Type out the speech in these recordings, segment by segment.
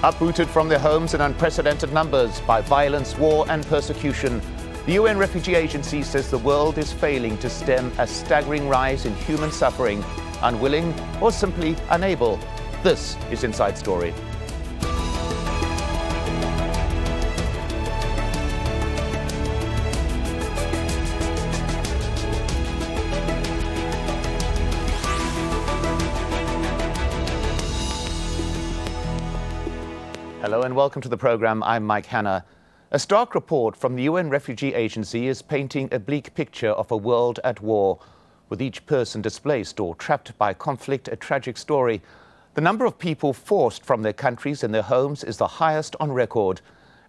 Uprooted from their homes in unprecedented numbers by violence, war and persecution, the UN Refugee Agency says the world is failing to stem a staggering rise in human suffering, unwilling or simply unable. This is Inside Story. Hello and welcome to the program. I'm Mike Hanna. A stark report from the UN Refugee Agency is painting a bleak picture of a world at war, with each person displaced or trapped by conflict a tragic story. The number of people forced from their countries and their homes is the highest on record,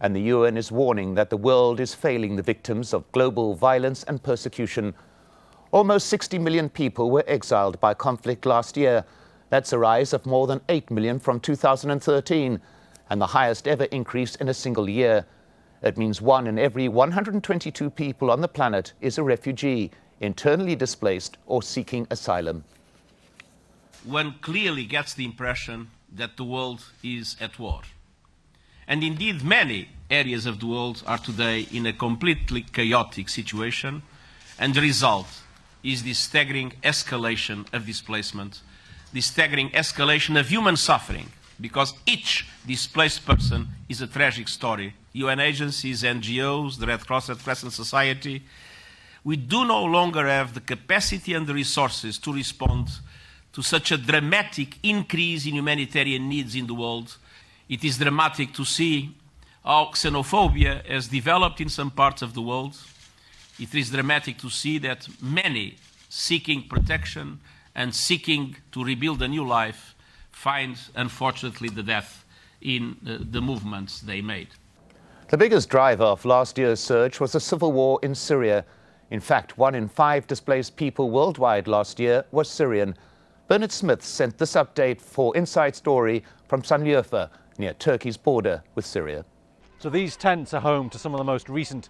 and the UN is warning that the world is failing the victims of global violence and persecution. Almost 60 million people were exiled by conflict last year. That's a rise of more than 8 million from 2013. And the highest ever increase in a single year. It means 1 in every 122 people on the planet is a refugee, internally displaced or seeking asylum. One clearly gets the impression that the world is at war. And indeed, many areas of the world are today in a completely chaotic situation, and the result is this staggering escalation of displacement, this staggering escalation of human suffering, because each displaced person is a tragic story. UN agencies, NGOs, the Red Cross, Red Crescent Society, we do no longer have the capacity and the resources to respond to such a dramatic increase in humanitarian needs in the world. It is dramatic to see how xenophobia has developed in some parts of the world. It is dramatic to see that many seeking protection and seeking to rebuild a new life find, unfortunately, the death in the movements they made. The biggest driver of last year's surge was the civil war in Syria. In fact, 1 in 5 displaced people worldwide last year was Syrian. Bernard Smith sent this update for Inside Story from Sanliurfa, near Turkey's border with Syria. So these tents are home to some of the most recent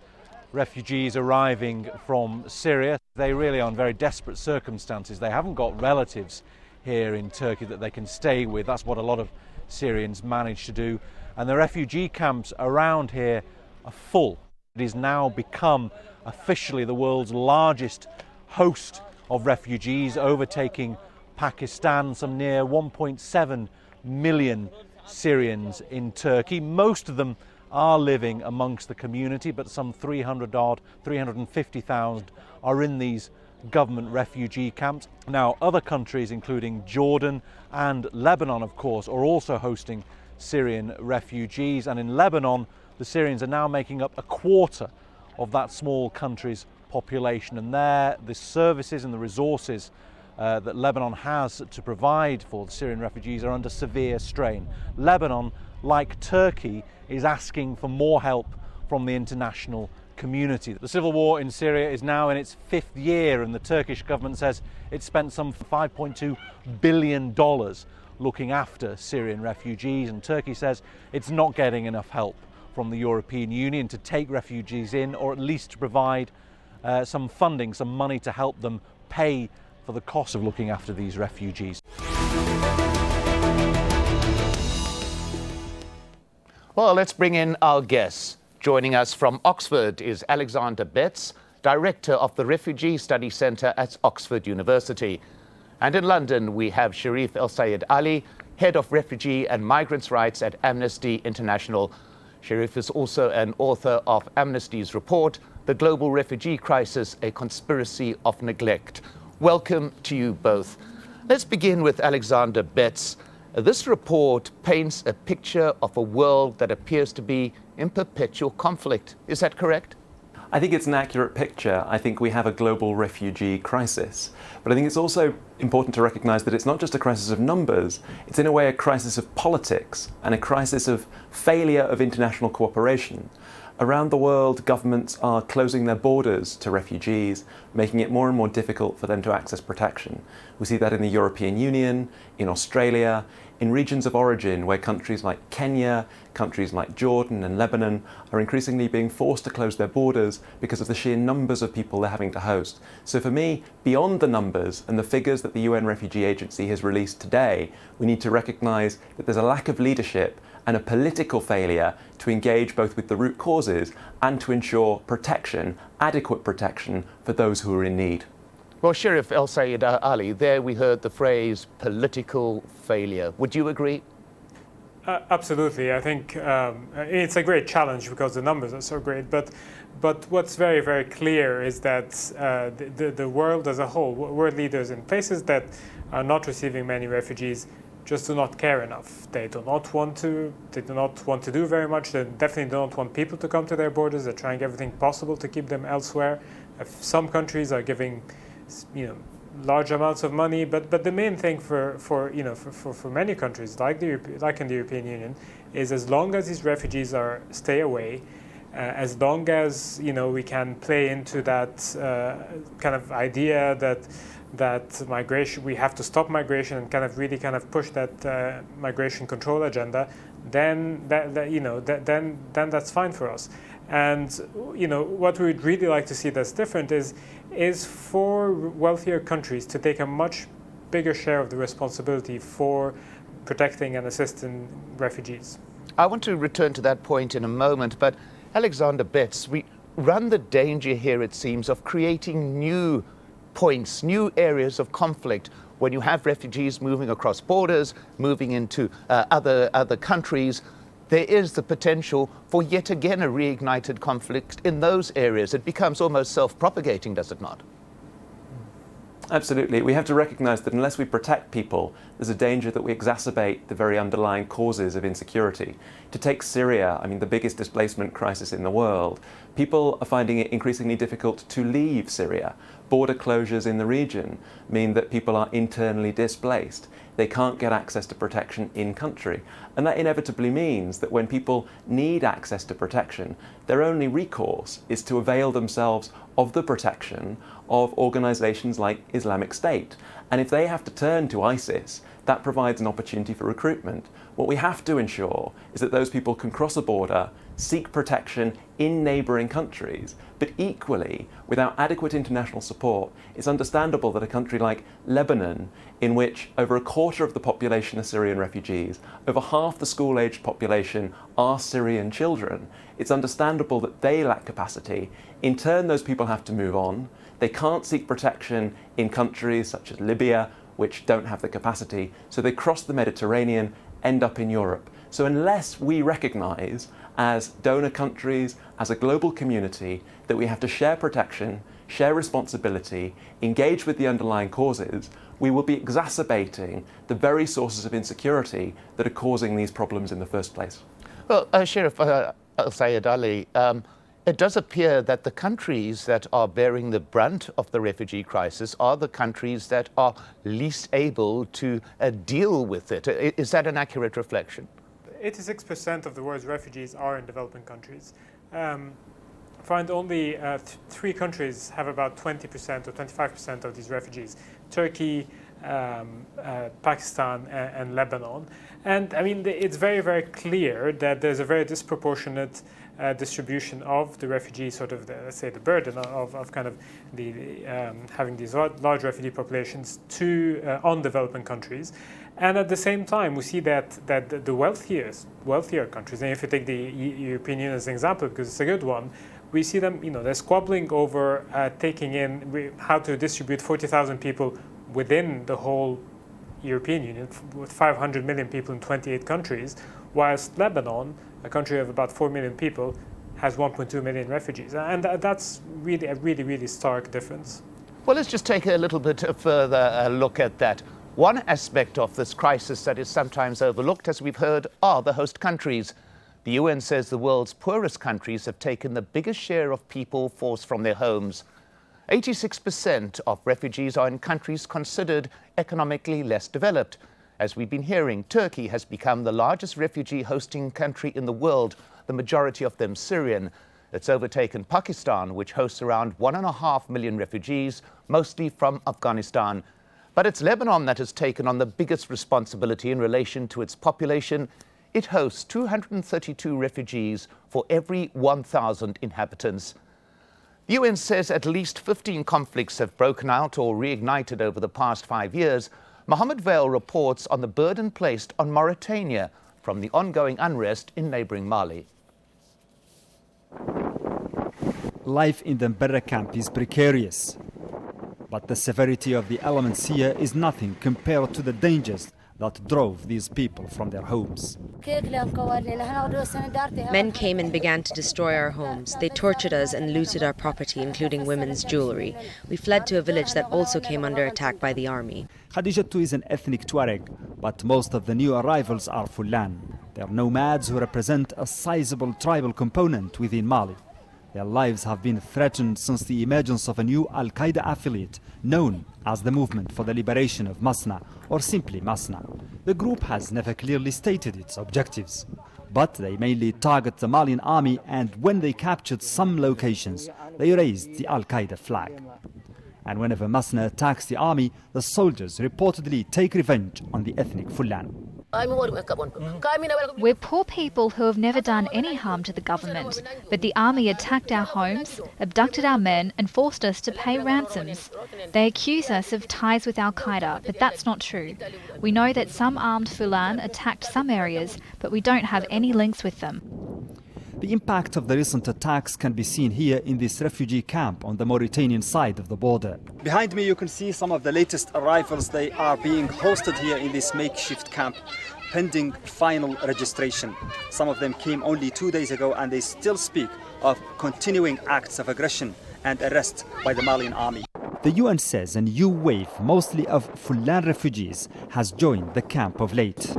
refugees arriving from Syria. They really are in very desperate circumstances. They haven't got relatives here in Turkey that they can stay with. That's what a lot of Syrians manage to do. And the refugee camps around here are full. It has now become officially the world's largest host of refugees, overtaking Pakistan. Some near 1.7 million Syrians in Turkey. Most of them are living amongst the community, but some 350,000 are in these government refugee camps. Now, other countries, including Jordan and Lebanon, of course, are also hosting Syrian refugees. And in Lebanon, the Syrians are now making up a quarter of that small country's population. And there, the services and the resources that Lebanon has to provide for the Syrian refugees are under severe strain. Lebanon, like Turkey, is asking for more help from the international community. The civil war in Syria is now in its 5th year, and the Turkish government says it's spent some $5.2 billion looking after Syrian refugees, and Turkey says it's not getting enough help from the European Union to take refugees in, or at least to provide some funding, some money to help them pay for the cost of looking after these refugees. Well, let's bring in our guests. Joining us from Oxford is Alexander Betts, Director of the Refugee Study Centre at Oxford University. And in London, we have Sherif Elsayed Ali, Head of Refugee and Migrants' Rights at Amnesty International. Sherif is also an author of Amnesty's report, The Global Refugee Crisis, a Conspiracy of Neglect. Welcome to you both. Let's begin with Alexander Betts. This report paints a picture of a world that appears to be in perpetual conflict. Is that correct? I think it's an accurate picture. I think we have a global refugee crisis. But I think it's also important to recognise that it's not just a crisis of numbers, it's in a way a crisis of politics and a crisis of failure of international cooperation. Around the world, governments are closing their borders to refugees, making it more and more difficult for them to access protection. We see that in the European Union, in Australia, in regions of origin where countries like Kenya, countries like Jordan and Lebanon are increasingly being forced to close their borders because of the sheer numbers of people they're having to host. So for me, beyond the numbers and the figures that the UN Refugee Agency has released today, we need to recognise that there's a lack of leadership and a political failure to engage both with the root causes and to ensure protection, adequate protection for those who are in need. Well, Sherif Elsayed Ali, there we heard the phrase political failure. Would you agree? Absolutely. I think it's a great challenge because the numbers are so great. But what's very, very clear is that the world as a whole, world leaders in places that are not receiving many refugees, just do not care enough. They do not want to do very much. They definitely do not want people to come to their borders. They're trying everything possible to keep them elsewhere. Some countries are giving, large amounts of money, but the main thing for many countries, like in the European Union, is as long as these refugees stay away, as long as we can play into that kind of idea that migration, we have to stop migration and really push that migration control agenda, then then that's fine for us. And what we would really like to see that's different is for wealthier countries to take a much bigger share of the responsibility for protecting and assisting refugees. I want to return to that point in a moment, but Alexander Betts, we run the danger here, it seems, of creating new points, new areas of conflict when you have refugees moving across borders, moving into other countries. There is the potential for yet again a reignited conflict in those areas. It becomes almost self-propagating, does it not? Absolutely. We have to recognise that unless we protect people, there's a danger that we exacerbate the very underlying causes of insecurity. To take Syria, the biggest displacement crisis in the world, people are finding it increasingly difficult to leave Syria. Border closures in the region mean that people are internally displaced. They can't get access to protection in country. And that inevitably means that when people need access to protection, their only recourse is to avail themselves of the protection of organisations like Islamic State. And if they have to turn to ISIS, that provides an opportunity for recruitment. What we have to ensure is that those people can cross a border, seek protection in neighbouring countries, but equally, without adequate international support, it's understandable that a country like Lebanon, in which over a quarter of the population are Syrian refugees, over half the school-aged population are Syrian children, it's understandable that they lack capacity. In turn, those people have to move on. They can't seek protection in countries such as Libya, which don't have the capacity, so they cross the Mediterranean, end up in Europe. So unless we recognise, as donor countries, as a global community, that we have to share protection, share responsibility, engage with the underlying causes, we will be exacerbating the very sources of insecurity that are causing these problems in the first place. Well, Sherif Elsayed Ali, it does appear that the countries that are bearing the brunt of the refugee crisis are the countries that are least able to deal with it. Is that an accurate reflection? 86% of the world's refugees are in developing countries. Find only 3 countries have about 20% or 25% of these refugees: Turkey, Pakistan, and Lebanon. And it's very, very clear that there's a very disproportionate distribution of the refugee, let's say the burden of having these large refugee populations on developing countries. And at the same time, we see that the wealthier countries, and if you take the European Union as an example, because it's a good one, we see them, they're squabbling over taking in how to distribute 40,000 people within the whole European Union, with 500 million people in 28 countries, whilst Lebanon, a country of about 4 million people, has 1.2 million refugees. And that's really a really, really stark difference. Well, let's just take a little bit further look at that. One aspect of this crisis that is sometimes overlooked, as we've heard, are the host countries. The UN says the world's poorest countries have taken the biggest share of people forced from their homes. 86% of refugees are in countries considered economically less developed. As we've been hearing, Turkey has become the largest refugee hosting country in the world, the majority of them Syrian. It's overtaken Pakistan, which hosts around 1.5 million refugees, mostly from Afghanistan. But it's Lebanon that has taken on the biggest responsibility in relation to its population. It hosts 232 refugees for every 1,000 inhabitants. The UN says at least 15 conflicts have broken out or reignited over the past 5 years. Mohammed Vail reports on the burden placed on Mauritania from the ongoing unrest in neighbouring Mali. Life in the Mberra camp is precarious, but the severity of the elements here is nothing compared to the dangers that drove these people from their homes. Men came and began to destroy our homes. They tortured us and looted our property, including women's jewellery. We fled to a village that also came under attack by the army. Khadijatu is an ethnic Tuareg, but most of the new arrivals are Fulan. They are nomads who represent a sizable tribal component within Mali. Their lives have been threatened since the emergence of a new Al-Qaeda affiliate known as the Movement for the Liberation of Masna, or simply Masna. The group has never clearly stated its objectives, but they mainly target the Malian army, and when they captured some locations, they raised the Al-Qaeda flag. And whenever Masna attacks the army, the soldiers reportedly take revenge on the ethnic Fulan. We're poor people who have never done any harm to the government, but the army attacked our homes, abducted our men and forced us to pay ransoms. They accuse us of ties with Al-Qaeda, but that's not true. We know that some armed Fulan attacked some areas, but we don't have any links with them. The impact of the recent attacks can be seen here in this refugee camp on the Mauritanian side of the border. Behind me you can see some of the latest arrivals. They are being hosted here in this makeshift camp, pending final registration. Some of them came only 2 days ago and they still speak of continuing acts of aggression and arrest by the Malian army. The UN says a new wave, mostly of Fulan refugees, has joined the camp of late.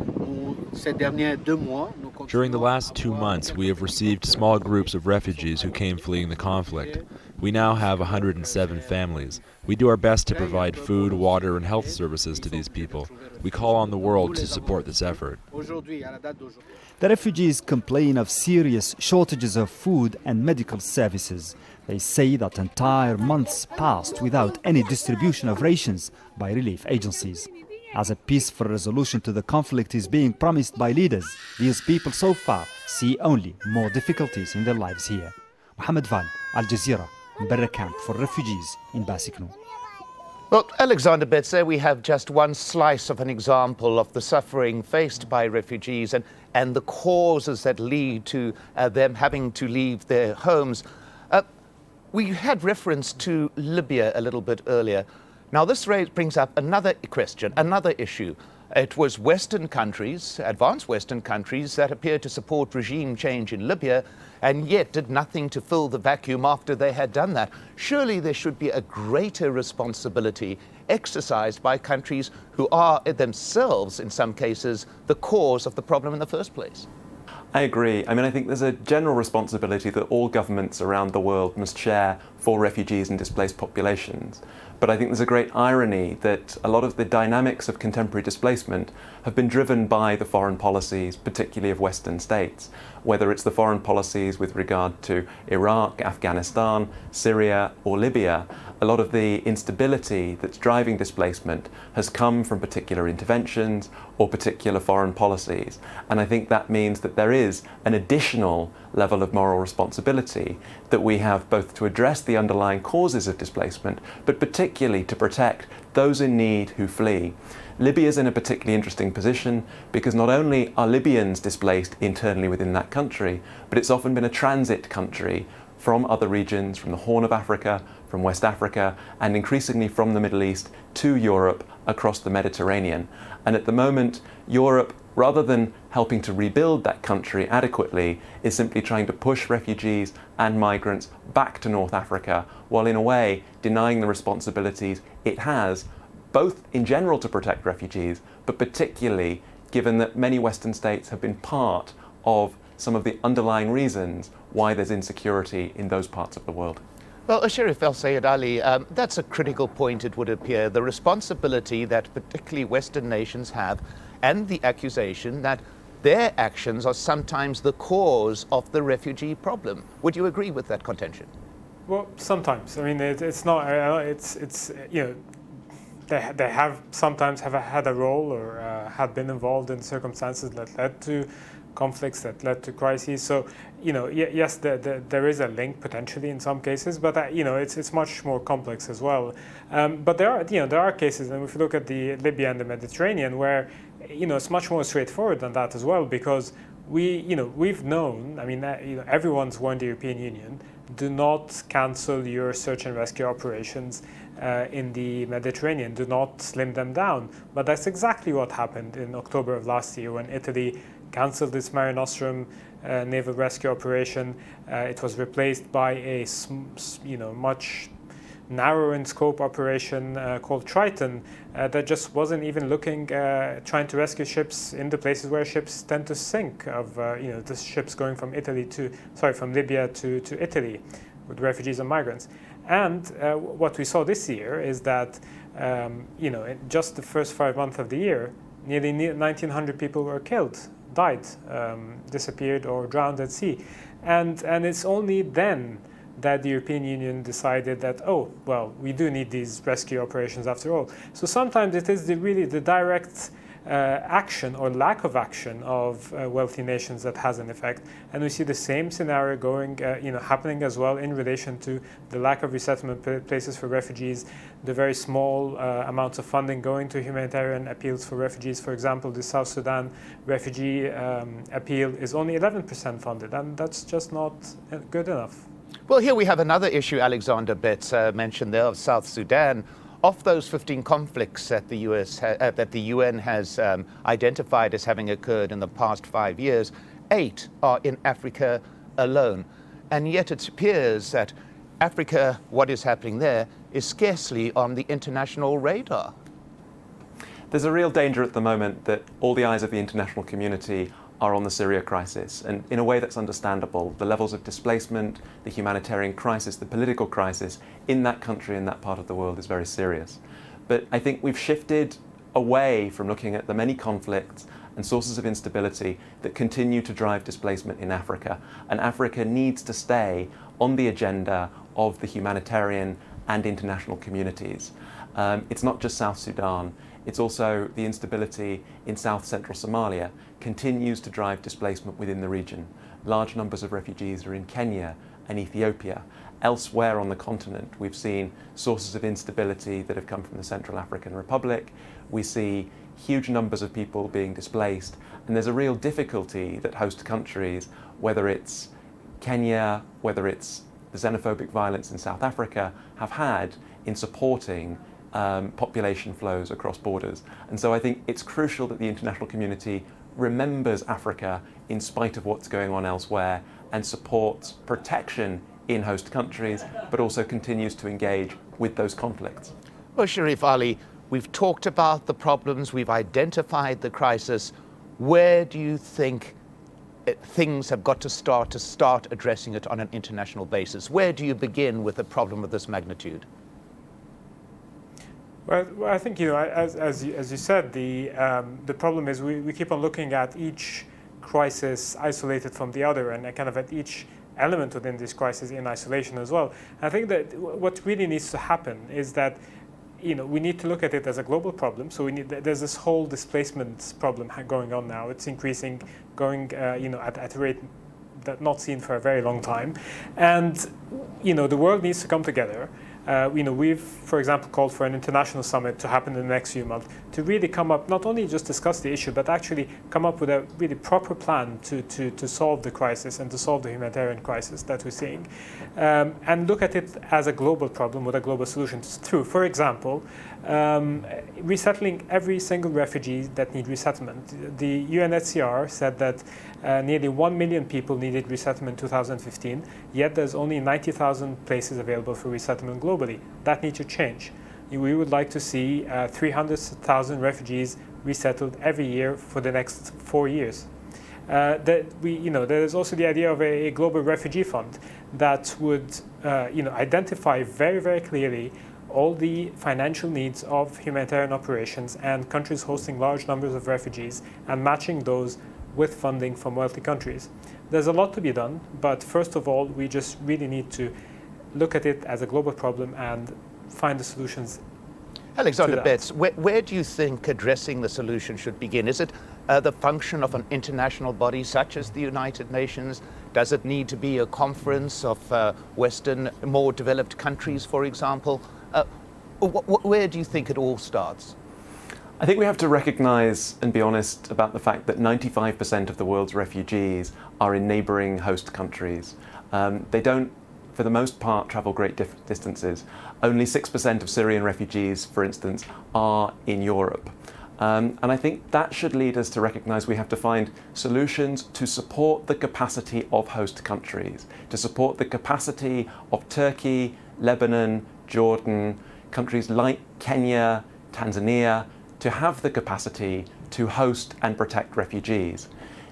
During the last 2 months, we have received small groups of refugees who came fleeing the conflict. We now have 107 families. We do our best to provide food, water, and health services to these people. We call on the world to support this effort. The refugees complain of serious shortages of food and medical services. They say that entire months passed without any distribution of rations by relief agencies. As a peaceful resolution to the conflict is being promised by leaders, these people so far see only more difficulties in their lives here. Mohammed Val, Al Jazeera, Mberra camp for refugees in Basikno. Well, Alexander Betze, we have just one slice of an example of the suffering faced by refugees and the causes that lead to them having to leave their homes. We had reference to Libya a little bit earlier. Now, this brings up another question, another issue. It was Western countries, advanced Western countries, that appeared to support regime change in Libya and yet did nothing to fill the vacuum after they had done that. Surely there should be a greater responsibility exercised by countries who are themselves, in some cases, the cause of the problem in the first place. I agree. I think there's a general responsibility that all governments around the world must share for refugees and displaced populations. But I think there's a great irony that a lot of the dynamics of contemporary displacement have been driven by the foreign policies, particularly of Western states, whether it's the foreign policies with regard to Iraq, Afghanistan, Syria, or Libya. A lot of the instability that's driving displacement has come from particular interventions or particular foreign policies. And I think that means that there is an additional level of moral responsibility that we have both to address the underlying causes of displacement, but particularly to protect those in need who flee. Libya is in a particularly interesting position because not only are Libyans displaced internally within that country, but it's often been a transit country from other regions, from the Horn of Africa, from West Africa, and increasingly from the Middle East to Europe across the Mediterranean. And at the moment, Europe, rather than helping to rebuild that country adequately, is simply trying to push refugees and migrants back to North Africa, while in a way denying the responsibilities it has, both in general to protect refugees, but particularly given that many Western states have been part of some of the underlying reasons why there's insecurity in those parts of the world. Well, Sherif Elsayed Ali, that's a critical point, it would appear, the responsibility that particularly Western nations have and the accusation that their actions are sometimes the cause of the refugee problem. Would you agree with that contention? Well, sometimes. It's not, they have sometimes had a role or have been involved in circumstances that led to conflicts, that led to crises. So, yes, there is a link potentially in some cases, but it's much more complex as well. But there are cases, and if you look at the Libya and the Mediterranean, where it's much more straightforward than that as well, because we've known, everyone's warned the European Union, do not cancel your search and rescue operations in the Mediterranean. Do not slim them down. But that's exactly what happened in October of last year when Italy cancelled its Mare Nostrum naval rescue operation. It was replaced by a much narrower in scope operation called Triton that just wasn't even trying to rescue ships in the places where ships tend to sink, the ships going from Libya to Italy with refugees and migrants. And what we saw this year is that in just the first 5 months of the year, nearly 1,900 people were killed, died, disappeared or drowned at sea. And it's only then that the European Union decided that, we do need these rescue operations after all. So sometimes it is really the direct action or lack of action of wealthy nations that has an effect. And we see the same scenario happening as well in relation to the lack of resettlement places for refugees, the very small amounts of funding going to humanitarian appeals for refugees. For example, the South Sudan refugee appeal is only 11% funded, and that's just not good enough. Well, here we have another issue Alexander Betts mentioned there of South Sudan. Of those 15 conflicts that the UN has identified as having occurred in the past 5 years, 8 are in Africa alone. And yet it appears that Africa, what is happening there, is scarcely on the international radar. There's a real danger at the moment that all the eyes of the international community are on the Syria crisis, and in a way that's understandable. The levels of displacement, the humanitarian crisis, the political crisis in that country, in that part of the world, is very serious. But I think we've shifted away from looking at the many conflicts and sources of instability that continue to drive displacement in Africa. And Africa needs to stay on the agenda of the humanitarian and international communities. It's not just South Sudan. It's also the instability in south-central Somalia continues to drive displacement within the region. Large numbers of refugees are in Kenya and Ethiopia. Elsewhere on the continent, we've seen sources of instability that have come from the Central African Republic. We see huge numbers of people being displaced, and there's a real difficulty that host countries, whether it's Kenya, whether it's the xenophobic violence in South Africa, have had in supporting population flows across borders. And so I think it's crucial that the international community remembers Africa in spite of what's going on elsewhere and supports protection in host countries, but also continues to engage with those conflicts. Well, Sherif Ali, we've talked about the problems, we've identified the crisis. Where do you think things have got to start addressing it on an international basis? Where do you begin with a problem of this magnitude? Well, I think, as you said, the problem is we keep on looking at each crisis isolated from the other, and kind of at each element within this crisis in isolation as well. I think that what really needs to happen is that we need to look at it as a global problem. So there's this whole displacement problem going on now. It's increasing, going at a rate that not seen for a very long time, and the world needs to come together. We've, for example, called for an international summit to happen in the next few months to really come up, not only just discuss the issue, but actually come up with a really proper plan to solve the crisis and to solve the humanitarian crisis that we're seeing. And look at it as a global problem with a global solution through, for example, resettling every single refugee that need resettlement. The UNHCR said that nearly 1 million people needed resettlement in 2015, yet there's only 90,000 places available for resettlement globally. That needs to change. We would like to see 300,000 refugees resettled every year for the next 4 years. There's also the idea of a global refugee fund that would identify very, very clearly all the financial needs of humanitarian operations and countries hosting large numbers of refugees and matching those with funding from wealthy countries. There's a lot to be done, but first of all, we just really need to look at it as a global problem and find the solutions. Alexander Betts, where do you think addressing the solution should begin? Is it the function of an international body such as the United Nations? Does it need to be a conference of Western, more developed countries, for example? Where do you think it all starts? I think we have to recognise and be honest about the fact that 95% of the world's refugees are in neighbouring host countries. They don't, for the most part, travel great distances. Only 6% of Syrian refugees, for instance, are in Europe. And I think that should lead us to recognise we have to find solutions to support the capacity of host countries, to support the capacity of Turkey, Lebanon, Jordan, countries like Kenya, Tanzania, to have the capacity to host and protect refugees.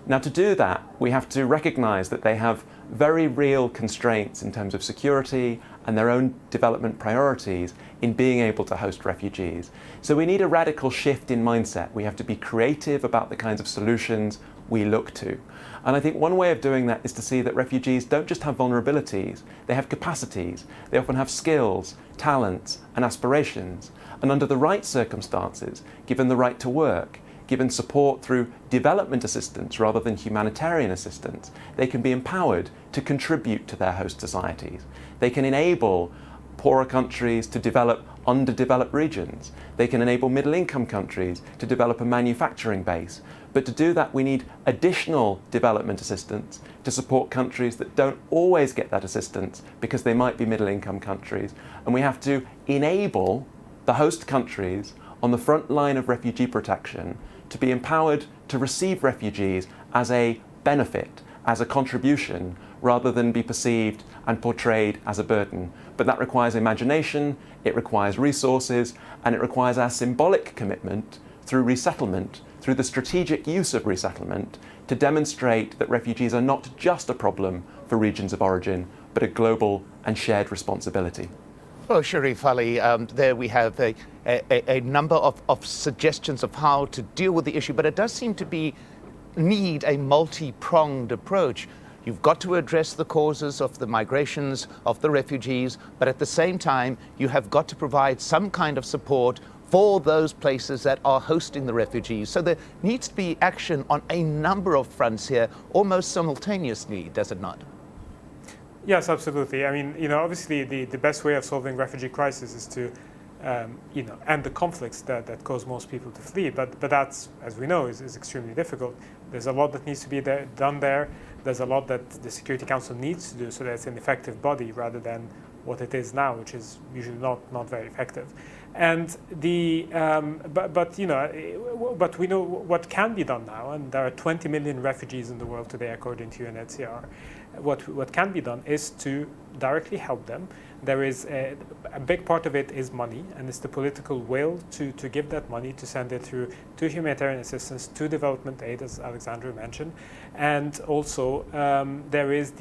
Now, to do that, we have to recognise that they have very real constraints in terms of security and their own development priorities in being able to host refugees. So we need a radical shift in mindset. We have to be creative about the kinds of solutions we look to. And I think one way of doing that is to see that refugees don't just have vulnerabilities, they have capacities. They often have skills, talents, and aspirations. And under the right circumstances, given the right to work, given support through development assistance rather than humanitarian assistance, they can be empowered to contribute to their host societies. They can enable poorer countries to develop underdeveloped regions. They can enable middle-income countries to develop a manufacturing base. But to do that, we need additional development assistance to support countries that don't always get that assistance because they might be middle-income countries. And we have to enable the host countries on the front line of refugee protection to be empowered to receive refugees as a benefit, as a contribution, rather than be perceived and portrayed as a burden. But that requires imagination, it requires resources, and it requires our symbolic commitment through resettlement, through the strategic use of resettlement, to demonstrate that refugees are not just a problem for regions of origin, but a global and shared responsibility. Well, Sherif Ali, there we have a number of suggestions of how to deal with the issue, but it does seem to need a multi-pronged approach. You've got to address the causes of the migrations of the refugees, but at the same time, you have got to provide some kind of support for those places that are hosting the refugees. So there needs to be action on a number of fronts here, almost simultaneously, does it not? Yes, absolutely. I mean, obviously the best way of solving refugee crisis is to, end the conflicts that cause most people to flee. But that's, as we know, is extremely difficult. There's a lot that needs to be done there. There's a lot that the Security Council needs to do so that it's an effective body rather than what it is now, which is usually not very effective. And but we know what can be done now, and there are 20 million refugees in the world today, according to UNHCR. What can be done is to directly help them. There is a big part of it is money, and it's the political will to give that money, to send it through to humanitarian assistance, to development aid, as Alexandra mentioned. And also there is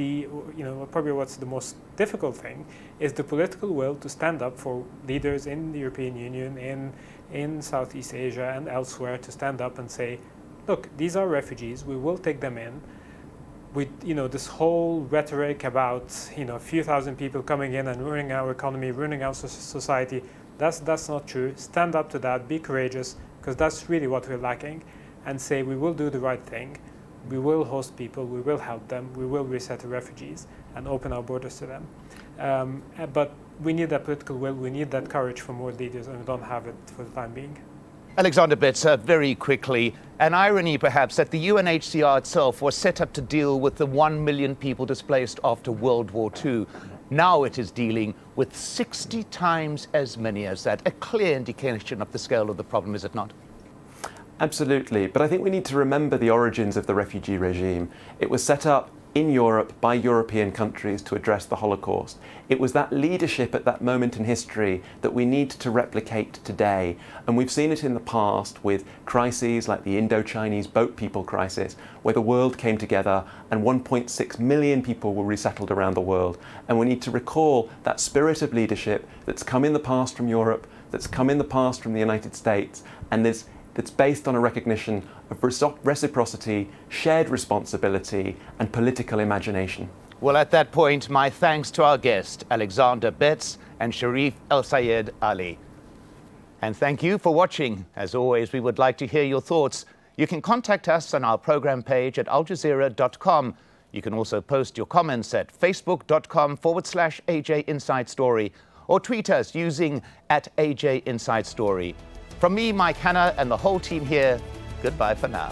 probably what's the most difficult thing is the political will to stand up for leaders in the European Union, in Southeast Asia and elsewhere, to stand up and say, look, these are refugees, we will take them in. With this whole rhetoric about a few thousand people coming in and ruining our economy, ruining our society, that's not true. Stand up to that, be courageous, because that's really what we're lacking, and say we will do the right thing, we will host people, we will help them, we will resettle refugees and open our borders to them. But we need that political will, we need that courage from more leaders, and we don't have it for the time being. Alexander Betts, very quickly, an irony perhaps that the UNHCR itself was set up to deal with the 1 million people displaced after World War II. Now it is dealing with 60 times as many as that. A clear indication of the scale of the problem, is it not? Absolutely, but I think we need to remember the origins of the refugee regime. It was set up in Europe by European countries to address the Holocaust. It was that leadership at that moment in history that we need to replicate today. And we've seen it in the past with crises like the Indo-Chinese boat people crisis, where the world came together and 1.6 million people were resettled around the world. And we need to recall that spirit of leadership that's come in the past from Europe, that's come in the past from the United States, and that's based on a recognition of reciprocity, shared responsibility, and political imagination. Well, at that point, my thanks to our guests, Alexander Betts and Sherif Elsayed Ali. And thank you for watching. As always, we would like to hear your thoughts. You can contact us on our program page at aljazeera.com. You can also post your comments at facebook.com/AJ Inside Story or tweet us using @AJ Inside Story. From me, Mike Hanna, and the whole team here, goodbye for now.